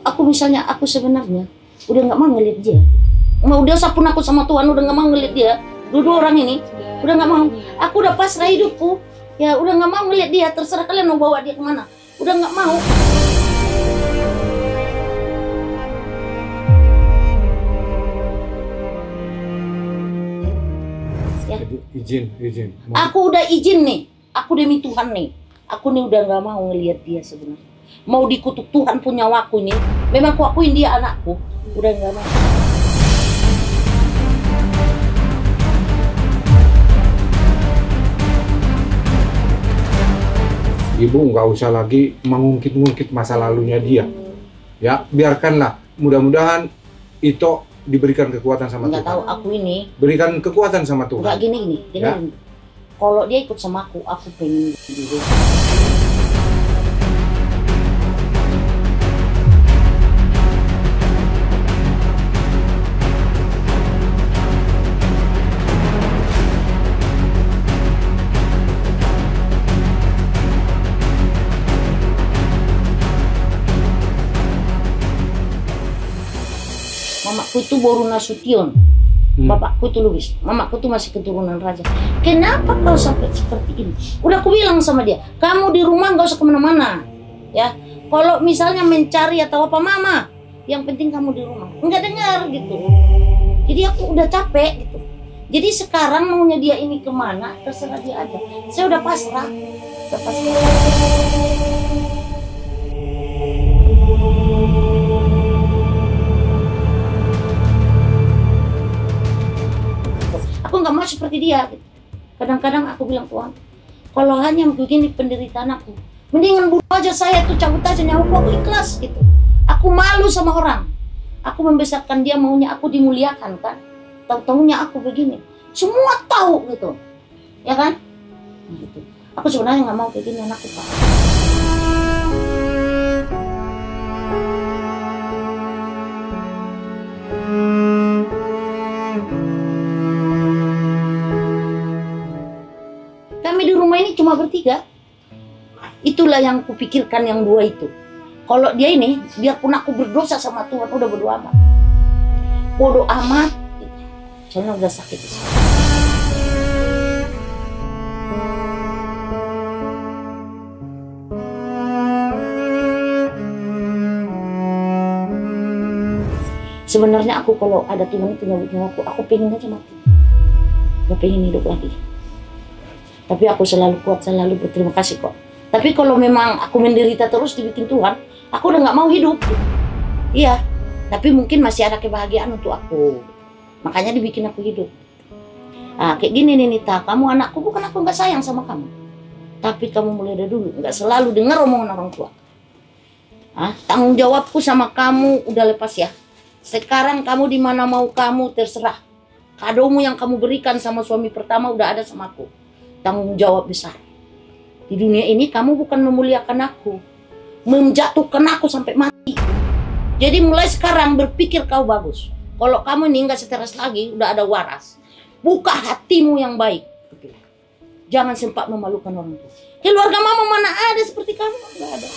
aku misalnya aku sebenarnya udah nggak mau ngeliat dia. Mau dia sapun aku sama Tuhan udah nggak mau ngeliat dia. Dua orang ini udah nggak mau. Aku udah pasrah hidupku. Ya udah nggak mau ngeliat dia. Terserah kalian mau bawa dia kemana. Udah nggak mau. Ya. Izin. Aku udah izin nih. Aku demi Tuhan nih. Aku nih udah nggak mau ngeliat dia sebenarnya. Mau dikutuk Tuhan punya nyawaku nih. Memang aku akuin dia anakku. Udah nggak mau. Ibu nggak usah lagi mengungkit-ungkit masa lalunya dia. Ya, biarkanlah. Mudah-mudahan Ito diberikan kekuatan sama Nggak Tuhan. tahu aku ini. Berikan kekuatan sama Tuhan. Nggak gini. Ya. Kalau dia ikut sama aku pengen dulu. Mamaku itu baru Nasution, bapakku itu Lubis, mamaku itu masih keturunan raja. Kenapa kau sampai seperti ini? Udah aku bilang sama dia, kamu di rumah nggak usah kemana-mana, ya. Kalau misalnya mencari atau apa mama, yang penting kamu di rumah. Nggak dengar gitu. Jadi aku udah capek gitu. Jadi sekarang maunya dia ini kemana, terserah dia aja. Saya udah pasrah. Aku nggak mau seperti dia. Kadang-kadang aku bilang Tuhan, kalau hanya begini penderitaan aku, mendingan bunuh aja saya tuh, cabut aja nyawaku, aku ikhlas gitu. Aku malu sama orang. Aku membesarkan dia, maunya aku dimuliakan kan. Tahu-tahunya aku begini. Semua tahu gitu, ya kan? Gitu. Aku sebenarnya nggak mau kayak gini anakku Pak. Kami di rumah ini cuma bertiga. Itulah yang kupikirkan yang dua itu. Kalau dia ini, biarpun aku berdosa sama Tuhan, udah bodo amat. Bodo amat. Soalnya udah sakit di sini. Sebenarnya aku kalau ada Tuhan itu nyabut nyawaku, aku pengen aja mati. Gak pengen hidup lagi. Tapi aku selalu kuat, selalu berterima kasih kok. Tapi kalau memang aku menderita terus dibikin Tuhan, aku udah nggak mau hidup. Iya, tapi mungkin masih ada kebahagiaan untuk aku. Makanya dibikin aku hidup. Nah, kayak gini nih Nita, kamu anakku, bukan aku nggak sayang sama kamu. Tapi kamu mulai dari dulu nggak selalu dengar omongan orang tua. Tanggung jawabku sama kamu udah lepas ya. Sekarang kamu di mana mau kamu terserah. Kadomu yang kamu berikan sama suami pertama udah ada sama aku. Tanggung jawab besar. Di dunia ini kamu bukan memuliakan aku, menjatuhkan aku sampai mati. Jadi mulai sekarang berpikir kau bagus. Kalau kamu ini nggak stres lagi, udah ada waras. Buka hatimu yang baik. Jangan sempat memalukan orang tua. Keluarga mama mana ada seperti kamu? Nggak ada.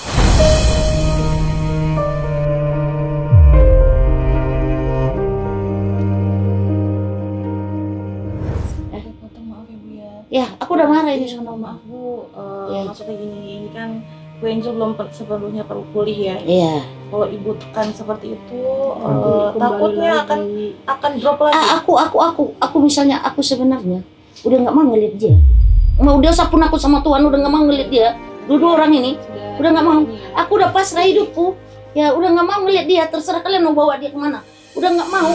Ya, aku udah marah ini sama mama. Aku maksudnya gini, ini kan Bu Angel belum sepenuhnya perlu pulih ya. Iya. Kalau ibu tekan seperti itu, takutnya akan drop lagi. Aku misalnya aku sebenarnya udah nggak mau ngeliat dia. Mau dia sapun aku sama Tuhan udah nggak mau ngeliat dia. Dua orang ini udah nggak mau. Aku udah pasrah hidupku. Ya udah nggak mau ngeliat dia. Terserah kalian mau bawa dia kemana. Udah nggak mau.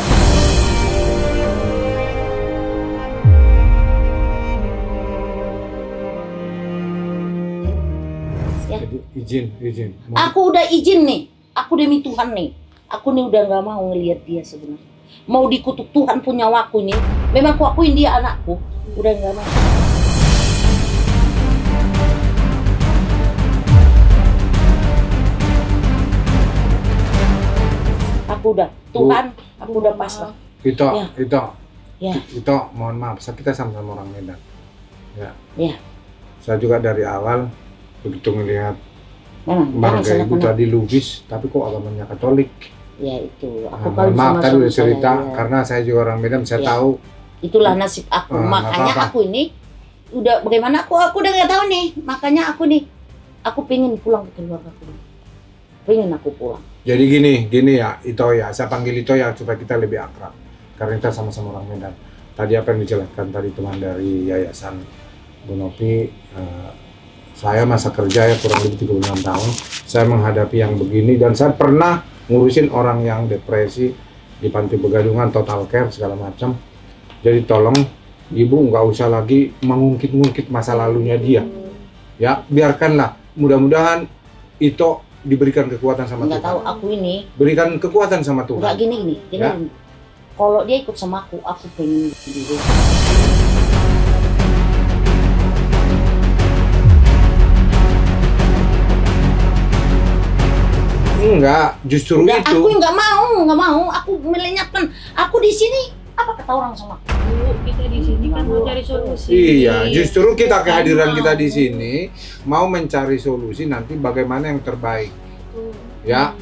Ya. Izin. Aku udah izin nih. Aku demi Tuhan nih. Aku nih udah nggak mau ngelihat dia sebenarnya. Mau dikutuk Tuhan punya nyawaku nih. Memang aku akuin dia anakku. Udah nggak mau. Aku udah Tuhan. Aku udah pasrah. Ito, mohon maaf. Kita sama-sama orang Medan. Ya. Ya. Saya juga dari awal begitu melihat Memang Marga jangan ibu salah tadi Lubis, tapi kok agamanya Katolik. Ya itu, aku Nah, kalau maaf sama tadi suami udah cerita, saya, ya. karena saya juga orang Medan, saya Ya. tahu. Itulah nasib aku. Nggak Makanya apa-apa. aku ini udah bagaimana aku udah nggak tahu nih. Makanya aku pengen pulang ke keluarga aku. Pengen aku pulang. Jadi gini ya, Ito ya, saya panggil Ito ya supaya kita lebih akrab. Karena kita sama-sama orang Medan. Tadi apa yang dijelaskan tadi teman dari Yayasan Bu Novi, saya masa kerja ya kurang lebih 36 tahun. Saya menghadapi yang begini dan saya pernah ngurusin orang yang depresi di panti pegadungan, total care segala macam. Jadi tolong ibu nggak usah lagi mengungkit-ungkit masa lalunya dia. Ya, biarkanlah. Mudah-mudahan Ito diberikan kekuatan sama Nggak Tuhan. tahu aku ini Berikan kekuatan sama Tuhan. nggak gini. Jadi Ya. kalau dia ikut sama aku pengen dulu. Enggak, justru Udah, itu. aku nggak mau. Aku melenyapkan. Aku di sini apa kata orang sama aku? Bu, kita di sini kan mau cari solusi. Iya, justru kita kehadiran Mau. kita di sini mau mencari solusi nanti bagaimana yang terbaik. Tuh. Ya,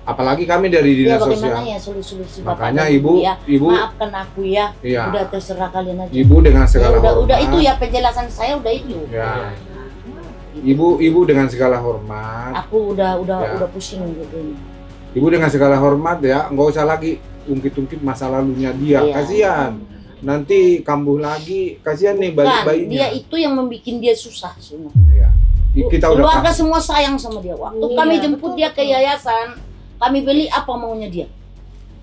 apalagi kami dari Ya dinas bagaimana sosial. ya solusi Bapak Makanya dan ibu, ya. ibu, Maafkan aku ya. iya, Udah terserah kalian aja. ibu dengan Ya, segala udah hormat. itu ya penjelasan saya udah itu. Ya, ibu dengan segala hormat. Aku Ya. udah pusing gitu. Ibu dengan segala hormat ya, nggak usah lagi ungkit-ungkit masa lalunya dia. Iya. Kasihan. Nanti kambuh lagi. Kasihan nih Kan bayinya. dia itu yang membuat dia susah semua. Ya. Kita udah Keluarga paham. semua sayang sama dia. Waktu Iya, kami jemput betul, dia ke yayasan, kami beli apa maunya dia.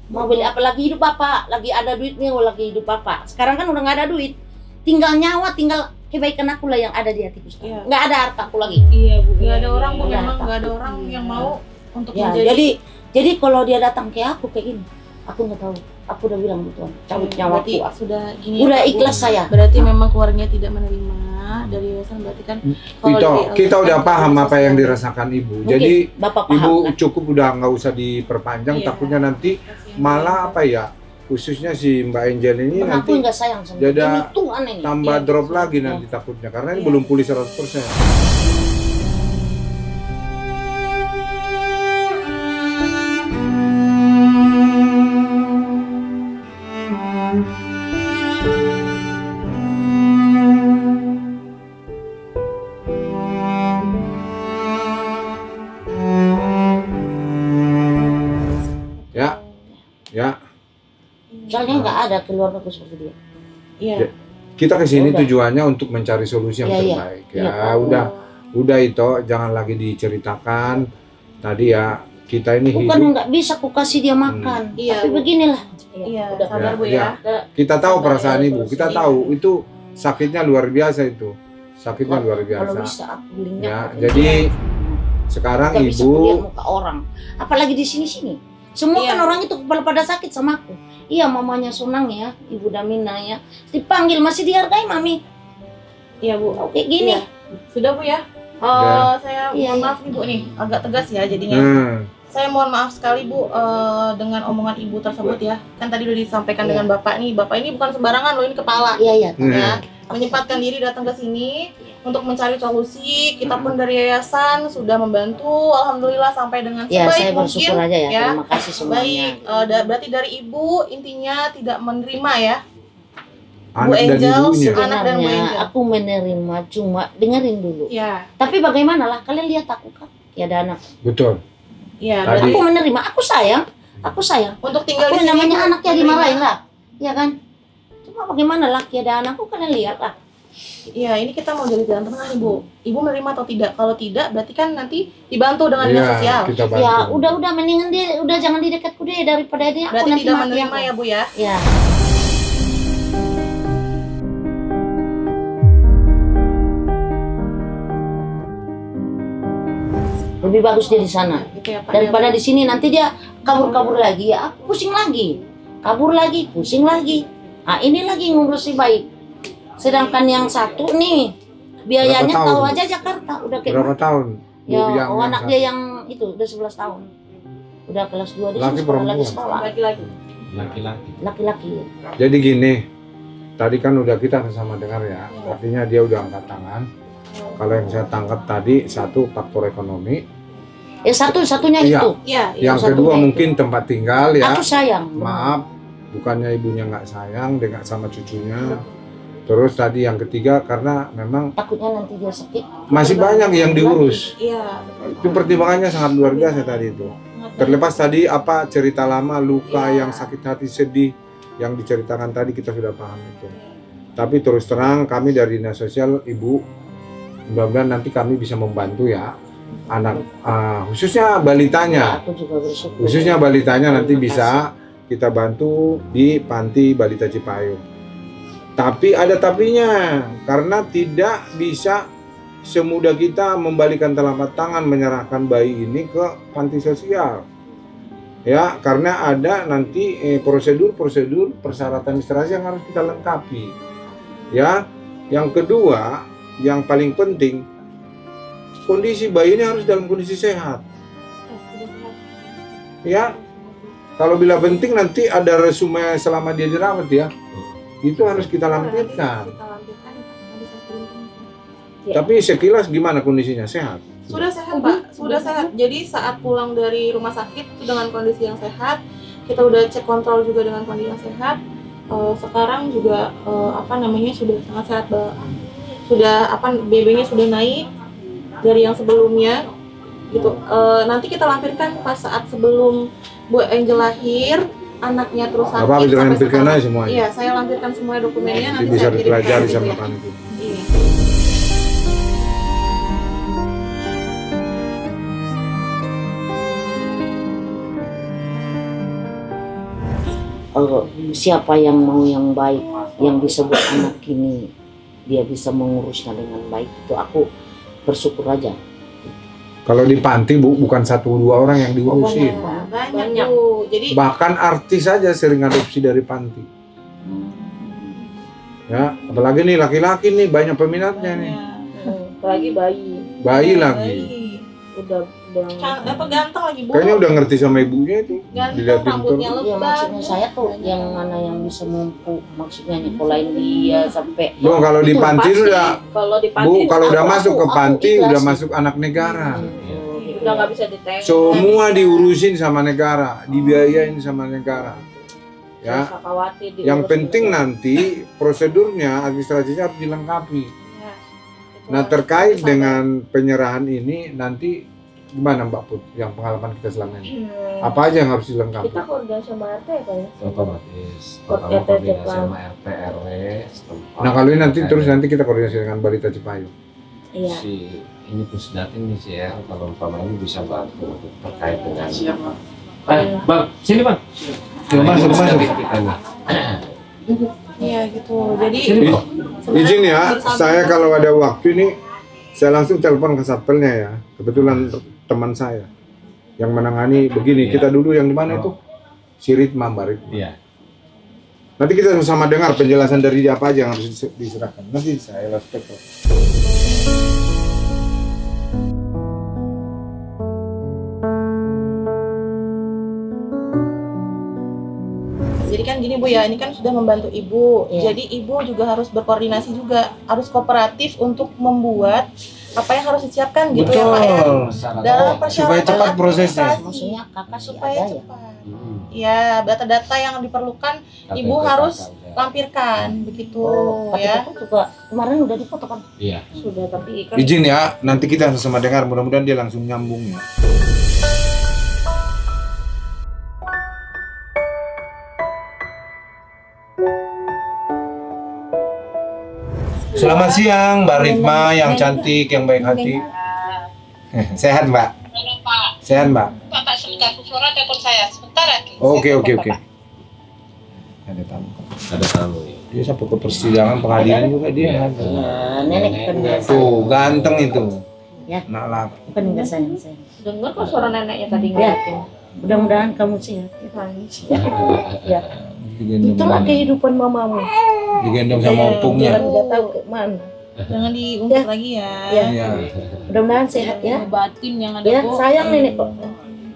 Mau beli apa lagi hidup bapak, lagi ada duitnya, lagi hidup bapak. Sekarang kan udah nggak ada duit, tinggal nyawa, tinggal kebaikan aku lah yang ada di hatiku sekarang. Iya. Nggak ada harta aku lagi. Iya, Bu. Nggak ada Iya, orang iya. Bu, Iya. memang nggak ada orang yang mau untuk Ya, menjadi. jadi kalau dia datang ke aku kayak gini, aku nggak tahu. Aku udah bilang gitu, cabut nyawa Berarti aku. sudah gini. Udah ya, Bu. ikhlas saya. Berarti memang keluarganya tidak menerima dari yayasan, berarti kan kalau Ito, dari kita LSM udah paham dinas apa yang sosial. dirasakan ibu. Mungkin Jadi bapak paham. ibu Kan? cukup udah nggak usah diperpanjang. Iya. Takutnya nanti Kasihan malah banget. apa ya? Khususnya si Mbak Angel ini Karena nanti aku nggak sayang sama jadi dia. Ini Tuhan ini. tambah Iya, drop betul. lagi Iya. nanti takutnya karena ini Iya. belum pulih 100%. Ya, ya. Soalnya nggak ada keluargaku seperti dia. Iya. Kita kesini Udah. tujuannya untuk mencari solusi yang Iya, iya. terbaik. Iya, Ya, Pak. udah itu jangan lagi diceritakan. Tadi ya kita ini Bukan hidup. nggak bisa aku kasih dia makan. Iya, Tapi Bu. beginilah. Iya, udah. sabar Ya, Bu iya. ya. Kita tahu Sabar, perasaan ya, ibu. terus. Kita Iya. tahu itu sakitnya luar biasa itu. Sakitnya luar Kalau biasa. bisa aku belinya. Ya, aku jadi belinya. sekarang Nggak bisa aku lihat ibu muka orang. Apalagi di sini-sini. Semua Iya. kan orang itu kepala pada sakit sama aku. Iya, mamanya Sunang ya, Ibu Damina ya. Dipanggil masih dihargai mami. Iya, Bu. Oke gini. Iya. Sudah Bu ya. Udah. Saya Iya, mohon iya. maaf nih Bu nih, agak tegas ya jadinya. Saya mohon maaf sekali Bu dengan omongan Ibu tersebut ya. Kan tadi udah disampaikan Iya. dengan Bapak nih. Bapak ini bukan sembarangan loh, ini kepala. Iya, iya. Ya, menyempatkan diri datang ke sini untuk mencari solusi. Kita pun dari yayasan sudah membantu, alhamdulillah sampai dengan Ya, sebaik saya mungkin. bersyukur aja ya. ya. Terima kasih semuanya. Baik, berarti dari Ibu intinya tidak menerima ya. anak Bu dan Angel, ibunya. anak dan Bu Sebenarnya Angel. aku menerima, cuma dengerin dulu. Ya, Tapi bagaimana lah, kalian lihat aku kan, ya ada anak. Betul. ya Tadi- berarti Aku menerima, aku sayang. untuk tinggal Aku di sini namanya Bu, anaknya menerima. dimarahin lah, ya kan? Cuma bagaimana laki ada anakku, kalian lihat lah. Iya, ini kita mau jadi jalan tengah nih Bu. Ibu menerima atau tidak? Kalau tidak, berarti kan nanti dibantu dengan dinas Iya, sosial. kita bantu. Ya udah mendingan dia, udah jangan di dekatku deh daripada dia. Aku Berarti nanti tidak mati menerima aku. ya Bu ya. Ya. Lebih bagus dia di sana Gitu ya Pak. daripada di sini. Nanti dia kabur lagi ya, aku pusing lagi, kabur lagi, pusing lagi. Nah ini lagi ngurusi baik. Sedangkan yang satu nih biayanya Berapa tahun? tahu aja Jakarta udah kayak Berapa tahun? Bu, ya yang anak satu? dia yang itu udah 11 tahun, udah kelas 2 dia Laki sekolah lagi perempuan? sekolah Lagi-lagi. Laki-laki. laki-laki. Jadi gini, tadi kan udah kita sama dengar ya, artinya dia udah angkat tangan. Kalau yang saya tangkap tadi, satu faktor ekonomi, Satunya Iya. itu. Iya, Yang satunya kedua itu. mungkin tempat tinggal ya. Aku sayang. Maaf, bukannya ibunya nggak sayang dengan sama cucunya. Terus tadi yang ketiga karena memang Takutnya nanti dia sakit. masih banyak yang diurus. Iya. Itu pertimbangannya sangat luar biasa tadi itu. Terlepas tadi apa cerita lama, luka Iya. yang sakit hati, sedih yang diceritakan tadi kita sudah paham itu. Tapi terus terang kami dari dinas sosial ibu, mudah-mudahan nanti kami bisa membantu ya anak khususnya balitanya. Aku juga bersyukur. Khususnya balitanya nanti Terima bisa kita bantu di panti Balita Cipayung. Tapi ada tapinya, karena tidak bisa semudah kita membalikan telapak tangan menyerahkan bayi ini ke panti sosial. Ya, karena ada nanti prosedur-prosedur persyaratan administrasi yang harus kita lengkapi. Ya, yang kedua, yang paling penting, kondisi bayi ini harus dalam kondisi sehat. Ya, kalau bila penting nanti ada resume selama dia dirawat ya. Itu harus kita lampirkan. Kita lampirkan nanti saya kirimkan. Tapi sekilas gimana kondisinya? Sehat? Sudah sehat, Pak. Sudah sehat. Jadi saat pulang dari rumah sakit itu dengan kondisi yang sehat. Kita udah cek kontrol juga dengan kondisi yang sehat. Sekarang juga sudah sangat sehat, Mbak. Sudah BB-nya sudah naik dari yang sebelumnya gitu. Nanti kita lampirkan pas saat sebelum Bu Angel lahir, anaknya terus sakit. Apa bisa sampai lampirkan sekarang. aja semuanya? Iya, saya lampirkan semua dokumennya. Nanti Nanti bisa saya kirimkan dipelajari gitu sama ya. kami. Iya. Siapa yang mau yang baik, yang disebut anak ini dia bisa mengurusnya dengan baik, itu aku bersyukur aja. Kalau di panti Bu, bukan 1-2 orang yang diurusin. Banyak, Bu. Jadi Bahkan artis saja sering adopsi dari panti. Ya, apalagi nih laki-laki nih banyak peminatnya nih. Apalagi bayi. Bayi lagi. Udah ganteng lagi, Bu. Kayaknya udah ngerti sama ibunya itu. Ganteng, Dilihatin rambutnya terus. Ya lebat. maksudnya saya tuh yang mana yang bisa mampu, maksudnya nyekolahin dia sampai. Loh, kalau di Itu panti pasti. udah Kalau di panti Bu, kalau udah aku- masuk ke aku panti ikhlas udah sih. masuk anak negara. udah nggak bisa ditengok. Semua diurusin sama negara, dibiayain sama negara. Ya. Nggak usah khawatir, diurus Yang penting juga. nanti prosedurnya, administrasinya harus dilengkapi. Ya, itu Nah, harus terkait disampaikan. dengan penyerahan ini nanti gimana Mbak Put yang pengalaman kita selama ini? Apa aja yang harus dilengkapi? Kita koordinasi sama RT ya Pak ya? Otomatis Kod- pertama RT koordinasi Jepang. sama RT RW setempat. Nah, kalau ini nanti Terkait terus nanti kita koordinasi dengan Balita Cipayung. Iya. si ini Pusdatin nih sih ya, kalau umpama ini bisa bantu terkait dengan Bang, sini Bang. Masuk, masuk. Pusdatin kita nih. Iya gitu. Jadi I- sebenarnya Izin ya, bersama- saya kalau ada waktu ini saya langsung telepon ke satpelnya ya. Kebetulan teman saya yang menangani begini. Iya. Kita dulu yang di mana itu? Si Ritma, Mbak Ritma. Iya. Nanti kita sama dengar penjelasan dari dia apa aja yang harus diserahkan. Nanti saya respect kok. Jadi kan gini Bu ya, ini kan sudah membantu Ibu. Iya. Jadi Ibu juga harus berkoordinasi juga, harus kooperatif untuk membuat apa yang harus disiapkan gitu ya Pak ya. Dalam Supaya cepat prosesnya. administrasi. Maksudnya kakak sih Supaya ada ya. cepat. Ya, data-data yang diperlukan Ibu harus lampirkan begitu ya. Aku juga kemarin udah dipoto kan. Iya. Sudah, tapi kan Izin ya, nanti kita sama dengar. Mudah-mudahan dia langsung nyambung ya. Selamat siang, Mbak Ritma yang cantik, yang baik hati. Sehat, Mbak? Sehat, Mbak? Bapak sebentar, Bu Flora telepon saya sebentar lagi. Oke, Saya oke, telepon oke. Bapak. Ada tamu. Ada tamu ya. Dia sampai ke persidangan pengadilan juga dia. Iya. Ya, nenek kan biasa. Tuh, ganteng itu. Ya. Nak lap. Bukan enggak sayang saya. dengar kok suara neneknya tadi Ya. ngeliatin. Mudah-mudahan kamu sehat. Ya. Digendong, Itulah kehidupan mamamu. digendong sama opungnya. Jangan nggak tahu ke mana. Jangan diungkit lagi ya. Ya. Iya. Mudah-mudahan sehat ya. Batin yang ada Ya, Bu. sayang nenek kok.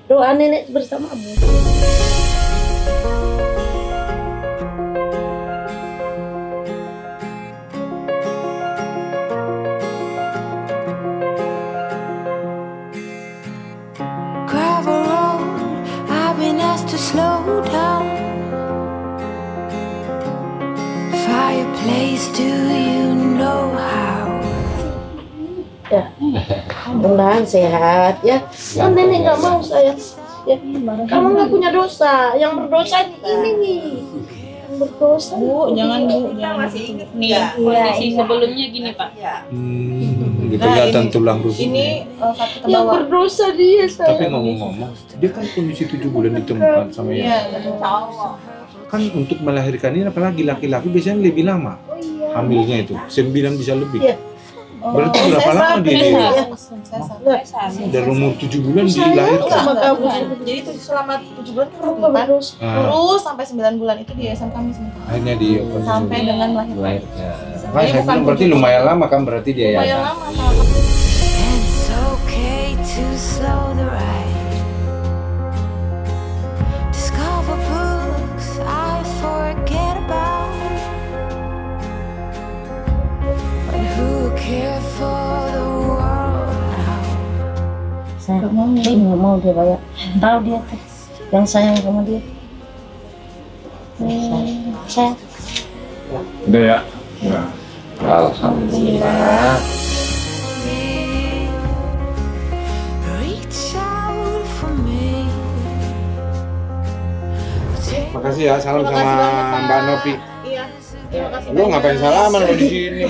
Doa nenek bersamamu. has to slow down. Fireplace, do you know how? Mudah-mudahan sehat ya. Kan nenek nggak mau saya. Ya, kamu nggak punya dosa. Yang berdosa ini nih. Yang berdosa. Bu, jangan Bu, jangan masih nih. Kondisi sebelumnya gini Pak. Gitu kelihatan tulang rusuk. Ini saat kita Yang bawa. berdosa dia saya. Tapi ngomong-ngomong, dia kan kondisi 7 bulan ditemukan sama Iya, ya. Kan untuk melahirkan ini apalagi laki-laki biasanya lebih lama. Hamilnya itu 9 bisa lebih. Iya. Berarti berapa lama dia? Dari umur 7 bulan dilahirkan. Sama kamu. Jadi itu selama 7 bulan kan Kamu berubah. berdosa. Terus sampai 9 bulan itu di yayasan kami semua. Akhirnya dia Sampai dengan melahirkan. Melahirkan. Makanya saya bilang berarti lumayan lama kan berarti dia ya. Lumayan lama sama. And it's okay to slow the ride. Discover books I forget about. But who care for the world now? Saya nggak mau dia kayak tahu dia tuh yang sayang sama dia. Saya Udah ya. Ya. Alhamdulillah. Reach out for me. Makasih ya, salam Terima sama kasih banyak, Pak. Mbak Novi. Iya. Terima kasih. Lu ngapain salaman lo di sini?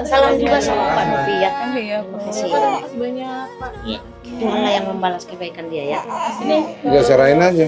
salam juga sama Pak Novi ya. Iya, Makasih Pak. ya. Terima kasih banyak, Pak. Tuhanlah yang membalas kebaikan dia ya. Udah serahin aja.